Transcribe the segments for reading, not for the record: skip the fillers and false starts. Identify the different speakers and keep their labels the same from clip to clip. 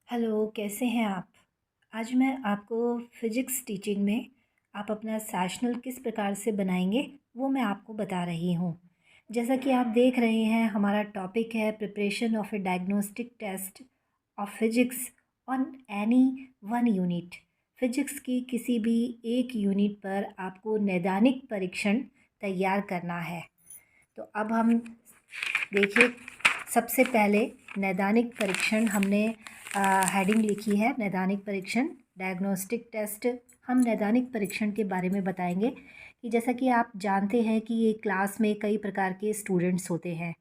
Speaker 1: Hello, कैसे हैं आप? आज मैं आपको फ़िज़िक्स टीचिंग में आप अपना सेशनल किस प्रकार से बनाएँगे, वो मैं आपको बता रही हूँ। जैसा कि आप देख रहे हैं, हमारा टॉपिक है preparation of a diagnostic test of physics on any one unit. Physics की किसी भी एक यूनिट पर आपको नैदानिक परीक्षण तैयार करना है। तो अब हम देखिए, सबसे पहले नैदानिक परीक्षण हमने हेडिंग लिखी है, नैदानिक परीक्षण डायग्नोस्टिक टेस्ट। हम नैदानिक परीक्षण के बारे में बताएंगे कि जैसा कि आप जानते हैं कि ये क्लास में कई प्रकार के स्टूडेंट्स होते हैं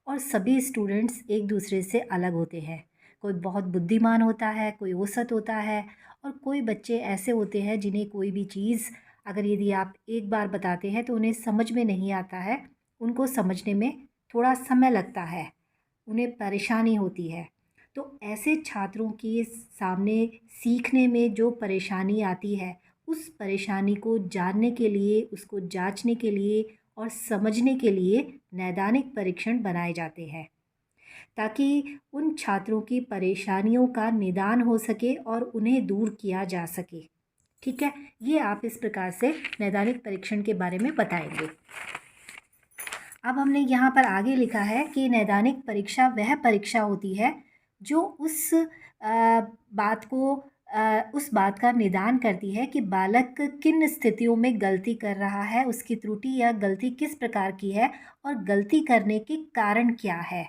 Speaker 1: और सभी स्टूडेंट्स एक दूसरे से अलग होते हैं। कोई बहुत बुद्धिमान होता है, कोई औसत होता है और कोई बच्चे ऐसे होते हैं जिन्हें कोई भी चीज़ अगर यदि आप एक बार बताते हैं तो उन्हें समझ में नहीं आता है, उनको समझने में थोड़ा समय लगता है, उन्हें परेशानी होती है। तो ऐसे छात्रों के सामने सीखने में जो परेशानी आती है, उस परेशानी को जानने के लिए, उसको जाँचने के लिए और समझने के लिए नैदानिक परीक्षण बनाए जाते हैं, ताकि उन छात्रों की परेशानियों का निदान हो सके और उन्हें दूर किया जा सके। ठीक है? ये आप इस प्रकार से नैदानिक परीक्षण के बारे में बताएँगे। अब हमने यहाँ पर आगे लिखा है कि नैदानिक परीक्षा वह परीक्षा होती है जो उस बात का निदान करती है कि बालक किन स्थितियों में गलती कर रहा है, उसकी त्रुटि या गलती किस प्रकार की है और गलती करने के कारण क्या है।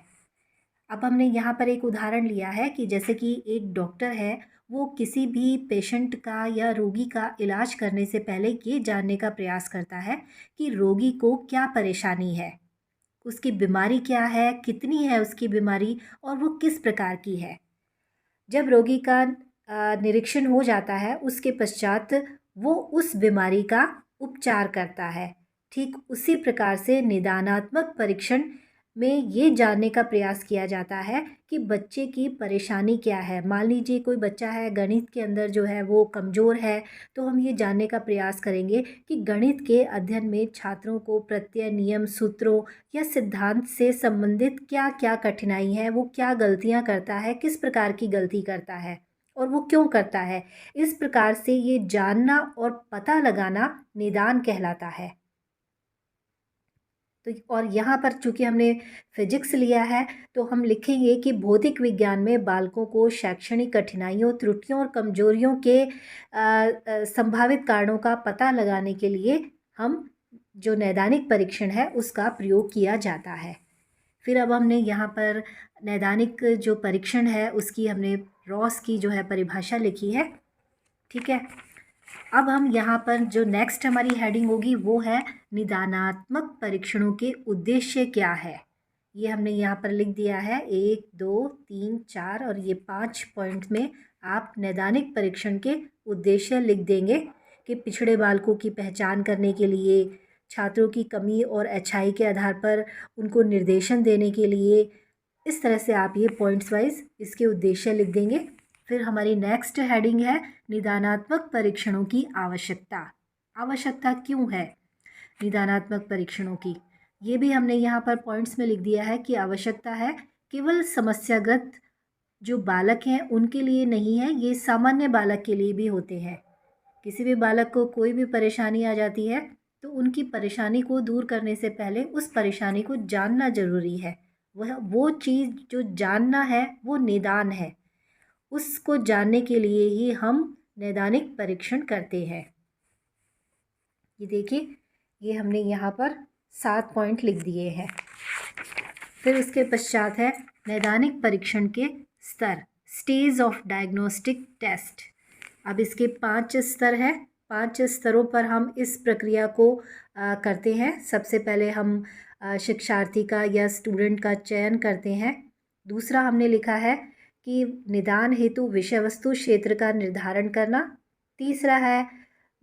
Speaker 1: अब हमने यहाँ पर एक उदाहरण लिया है कि जैसे कि एक डॉक्टर है, वो किसी भी पेशेंट का या रोगी का इलाज करने से पहले ये जानने का प्रयास करता है कि रोगी को क्या परेशानी है, उसकी बीमारी क्या है, कितनी है उसकी बीमारी और वो किस प्रकार की है। जब रोगी का निरीक्षण हो जाता है, उसके पश्चात वो उस बीमारी का उपचार करता है। ठीक उसी प्रकार से निदानात्मक परीक्षण में ये जानने का प्रयास किया जाता है कि बच्चे की परेशानी क्या है। मान लीजिए कोई बच्चा है, गणित के अंदर जो है वो कमज़ोर है, तो हम ये जानने का प्रयास करेंगे कि गणित के अध्ययन में छात्रों को प्रत्यय, नियम, सूत्रों या सिद्धांत से संबंधित क्या-क्या कठिनाई है, वो क्या गलतियाँ करता है, किस प्रकार की गलती करता है और वो क्यों करता है। इस प्रकार से ये जानना और पता लगाना निदान कहलाता है। तो और यहाँ पर चूँकि हमने फ़िज़िक्स लिया है, तो हम लिखेंगे कि भौतिक विज्ञान में बालकों को शैक्षणिक कठिनाइयों, त्रुटियों और कमज़ोरियों के संभावित कारणों का पता लगाने के लिए हम जो नैदानिक परीक्षण है, उसका प्रयोग किया जाता है। फिर अब हमने यहाँ पर नैदानिक जो परीक्षण है, उसकी हमने रॉस की जो है परिभाषा लिखी है। ठीक है? अब हम यहाँ पर जो नेक्स्ट हमारी हेडिंग होगी वो है निदानात्मक परीक्षणों के उद्देश्य क्या है। ये हमने यहाँ पर लिख दिया है 1, 2, 3, 4 और ये 5 पॉइंट में आप नैदानिक परीक्षण के उद्देश्य लिख देंगे कि पिछड़े बालकों की पहचान करने के लिए, छात्रों की कमी और अच्छाई के आधार पर उनको निर्देशन देने के लिए, इस तरह से आप ये पॉइंट्स वाइज इसके उद्देश्य लिख देंगे। फिर हमारी नेक्स्ट हेडिंग है निदानात्मक परीक्षणों की आवश्यकता। आवश्यकता क्यों है निदानात्मक परीक्षणों की, ये भी हमने यहाँ पर पॉइंट्स में लिख दिया है कि आवश्यकता है केवल समस्याग्रस्त जो बालक हैं उनके लिए नहीं है, ये सामान्य बालक के लिए भी होते हैं। किसी भी बालक को कोई भी परेशानी आ जाती है तो उनकी परेशानी को दूर करने से पहले उस परेशानी को जानना ज़रूरी है। वह वो चीज़ जो जानना है वो निदान है, उसको जानने के लिए ही हम नैदानिक परीक्षण करते हैं। ये देखिए, ये हमने यहाँ पर 7 पॉइंट लिख दिए हैं। फिर उसके पश्चात है नैदानिक परीक्षण के स्तर, स्टेज ऑफ डायग्नोस्टिक टेस्ट। अब इसके 5 स्तर हैं। 5 स्तरों पर हम इस प्रक्रिया को करते हैं। सबसे पहले हम शिक्षार्थी का या स्टूडेंट का चयन करते हैं। दूसरा हमने लिखा है कि निदान हेतु विषय वस्तु क्षेत्र का निर्धारण करना। तीसरा है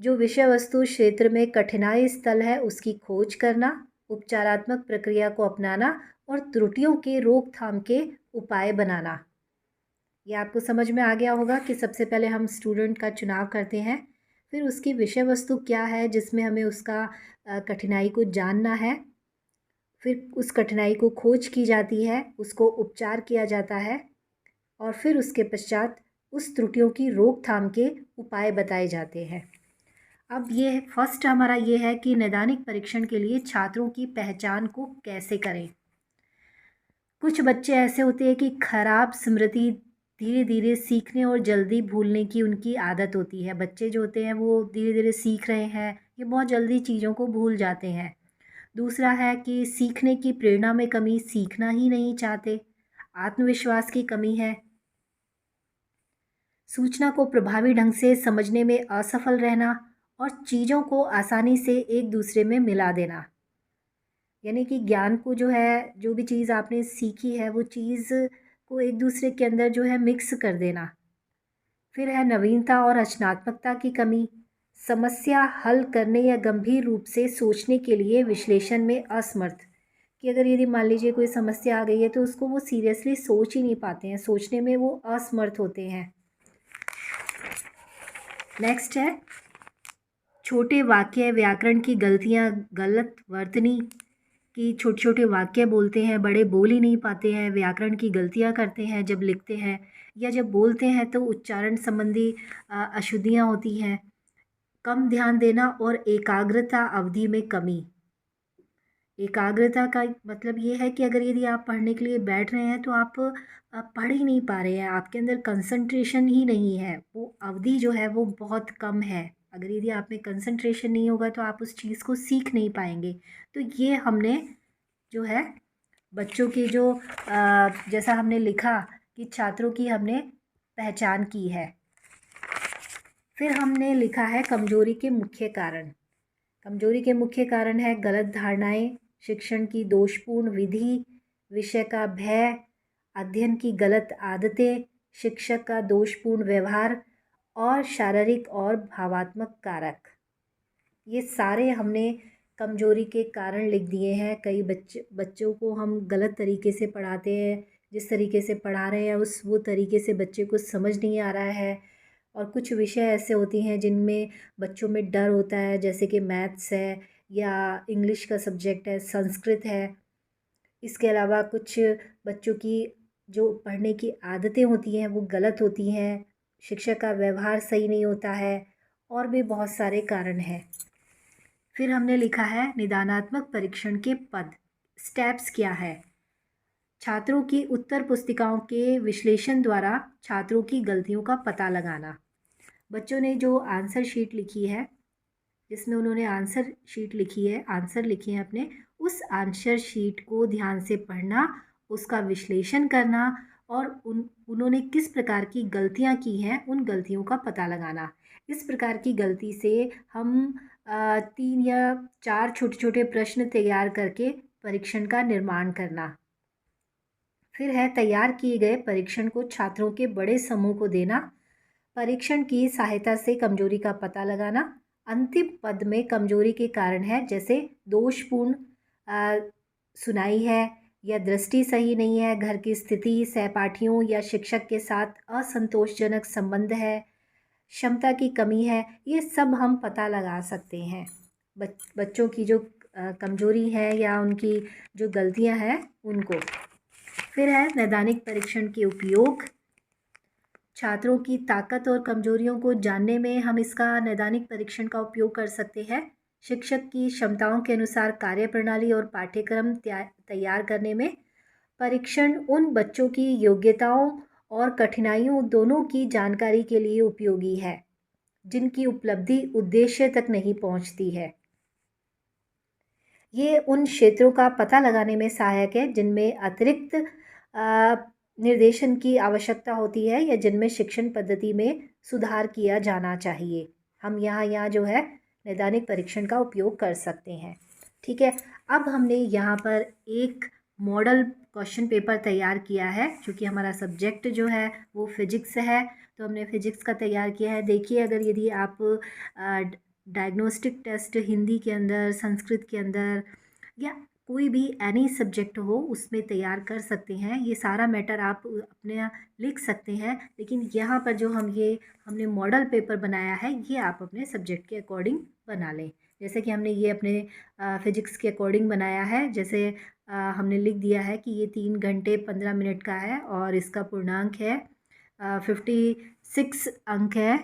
Speaker 1: जो विषय वस्तु क्षेत्र में कठिनाई स्थल है उसकी खोज करना, उपचारात्मक प्रक्रिया को अपनाना और त्रुटियों के रोकथाम के उपाय बनाना। ये आपको समझ में आ गया होगा कि सबसे पहले हम स्टूडेंट का चुनाव करते हैं, फिर उसकी विषय वस्तु क्या है जिसमें हमें उसका कठिनाई को जानना है, फिर उस कठिनाई को खोज की जाती है, उसको उपचार किया जाता है, और फिर उसके पश्चात उस त्रुटियों की रोकथाम के उपाय बताए जाते हैं। अब ये फर्स्ट हमारा ये है कि नैदानिक परीक्षण के लिए छात्रों की पहचान को कैसे करें। कुछ बच्चे ऐसे होते हैं कि खराब स्मृति, धीरे धीरे सीखने और जल्दी भूलने की उनकी आदत होती है। बच्चे जो होते हैं वो धीरे धीरे सीख रहे हैं, ये बहुत जल्दी चीज़ों को भूल जाते हैं। दूसरा है कि सीखने की प्रेरणा में कमी, सीखना ही नहीं चाहते। आत्मविश्वास की कमी है। सूचना को प्रभावी ढंग से समझने में असफल रहना और चीज़ों को आसानी से एक दूसरे में मिला देना। यानी कि ज्ञान को जो है, जो भी चीज़ आपने सीखी है वो चीज़ को एक दूसरे के अंदर जो है मिक्स कर देना। फिर है नवीनता और रचनात्मकता की कमी, समस्या हल करने या गंभीर रूप से सोचने के लिए विश्लेषण में असमर्थ। कि अगर यदि मान लीजिए कोई समस्या आ गई है तो उसको वो सीरियसली सोच ही नहीं पाते हैं, सोचने में वो असमर्थ होते हैं। नेक्स्ट है छोटे वाक्य, व्याकरण की गलतियाँ, गलत वर्तनी कि छोटे छोटे वाक्य बोलते हैं, बड़े बोल ही नहीं पाते हैं, व्याकरण की गलतियाँ करते हैं जब लिखते हैं, या जब बोलते हैं तो उच्चारण संबंधी अशुद्धियाँ होती हैं। कम ध्यान देना और एकाग्रता अवधि में कमी। एकाग्रता का मतलब ये है कि अगर यदि आप पढ़ने के लिए बैठ रहे हैं तो आप पढ़ ही नहीं पा रहे हैं, आपके अंदर कंसंट्रेशन ही नहीं है, वो अवधि जो है वो बहुत कम है। अगर यदि आप में कंसंट्रेशन नहीं होगा तो आप उस चीज़ को सीख नहीं पाएंगे। तो ये हमने जो है बच्चों की जो जैसा हमने लिखा कि छात्रों की हमने पहचान की है। फिर हमने लिखा है कमजोरी के मुख्य कारण। कमजोरी के मुख्य कारण है गलत धारणाएं, शिक्षण की दोषपूर्ण विधि, विषय का भय, अध्ययन की गलत आदतें, शिक्षक का दोषपूर्ण व्यवहार और शारीरिक और भावात्मक कारक। ये सारे हमने कमजोरी के कारण लिख दिए हैं। कई बच्चों को हम गलत तरीके से पढ़ाते हैं, जिस तरीके से पढ़ा रहे हैं वो तरीके से बच्चे को समझ नहीं आ रहा है। और कुछ विषय ऐसे होते हैं जिनमें बच्चों में डर होता है, जैसे कि मैथ्स है या इंग्लिश का सब्जेक्ट है, संस्कृत है। इसके अलावा कुछ बच्चों की जो पढ़ने की आदतें होती हैं वो गलत होती हैं, शिक्षक का व्यवहार सही नहीं होता है, और भी बहुत सारे कारण हैं। फिर हमने लिखा है निदानात्मक परीक्षण के पद, स्टेप्स क्या है। छात्रों की उत्तर पुस्तिकाओं के विश्लेषण द्वारा छात्रों की गलतियों का पता लगाना। बच्चों ने जो आंसर शीट लिखी है, जिसमें उन्होंने आंसर लिखे हैं अपने, उस आंसर शीट को ध्यान से पढ़ना, उसका विश्लेषण करना और उन्होंने किस प्रकार की गलतियां की हैं उन गलतियों का पता लगाना। इस प्रकार की गलती से हम 3 या 4 छोटे छोटे प्रश्न तैयार करके परीक्षण का निर्माण करना। फिर है तैयार किए गए परीक्षण को छात्रों के बड़े समूह को देना। परीक्षण की सहायता से कमजोरी का पता लगाना। अंतिम पद में कमजोरी के कारण है, जैसे दोषपूर्ण सुनाई है या दृष्टि सही नहीं है, घर की स्थिति, सहपाठियों या शिक्षक के साथ असंतोषजनक संबंध है, क्षमता की कमी है। ये सब हम पता लगा सकते हैं बच्चों की जो कमजोरी है या उनकी जो गलतियां हैं उनको। फिर है नैदानिक परीक्षण के उपयोग। छात्रों की ताकत और कमजोरियों को जानने में हम इसका नैदानिक परीक्षण का उपयोग कर सकते हैं। शिक्षक की क्षमताओं के अनुसार कार्यप्रणाली और पाठ्यक्रम तैयार करने में परीक्षण उन बच्चों की योग्यताओं और कठिनाइयों दोनों की जानकारी के लिए उपयोगी है जिनकी उपलब्धि उद्देश्य तक नहीं पहुंचती है। ये उन क्षेत्रों का पता लगाने में सहायक है जिनमें अतिरिक्त निर्देशन की आवश्यकता होती है या जिनमें शिक्षण पद्धति में सुधार किया जाना चाहिए। हम यहाँ जो है नैदानिक परीक्षण का उपयोग कर सकते हैं। ठीक है, अब हमने यहाँ पर एक मॉडल क्वेश्चन पेपर तैयार किया है, क्योंकि हमारा सब्जेक्ट जो है वो फिजिक्स है, तो हमने फिजिक्स का तैयार किया है। देखिए, अगर यदि आप डायग्नोस्टिक टेस्ट हिंदी के अंदर, संस्कृत के अंदर या कोई भी एनी सब्जेक्ट हो उसमें तैयार कर सकते हैं। ये सारा मैटर आप अपने लिख सकते हैं, लेकिन यहाँ पर जो हमने मॉडल पेपर बनाया है ये आप अपने सब्जेक्ट के अकॉर्डिंग बना लें। जैसे कि हमने ये अपने फिजिक्स के अकॉर्डिंग बनाया है। जैसे हमने लिख दिया है कि ये 3 घंटे 15 मिनट का है और इसका पूर्णांक है 56 अंक है।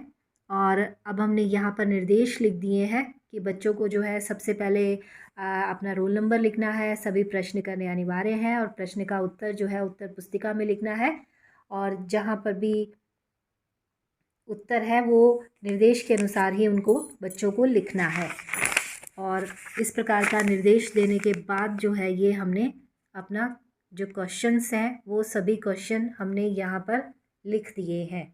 Speaker 1: और अब हमने यहाँ पर निर्देश लिख दिए हैं कि बच्चों को जो है सबसे पहले अपना रोल नंबर लिखना है, सभी प्रश्न करने अनिवार्य हैं और प्रश्न का उत्तर जो है उत्तर पुस्तिका में लिखना है। और जहाँ पर भी उत्तर है वो निर्देश के अनुसार ही उनको बच्चों को लिखना है। और इस प्रकार का निर्देश देने के बाद जो है ये हमने अपना जो क्वेश्चंस हैं वो सभी क्वेश्चन हमने यहाँ पर लिख दिए हैं।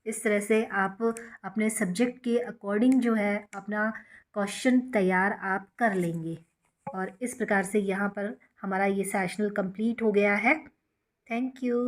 Speaker 1: इस तरह से आप अपने सब्जेक्ट के अकॉर्डिंग जो है अपना क्वेश्चन तैयार आप कर लेंगे। और इस प्रकार से यहाँ पर हमारा ये सेशनल कंप्लीट हो गया है। Thank you.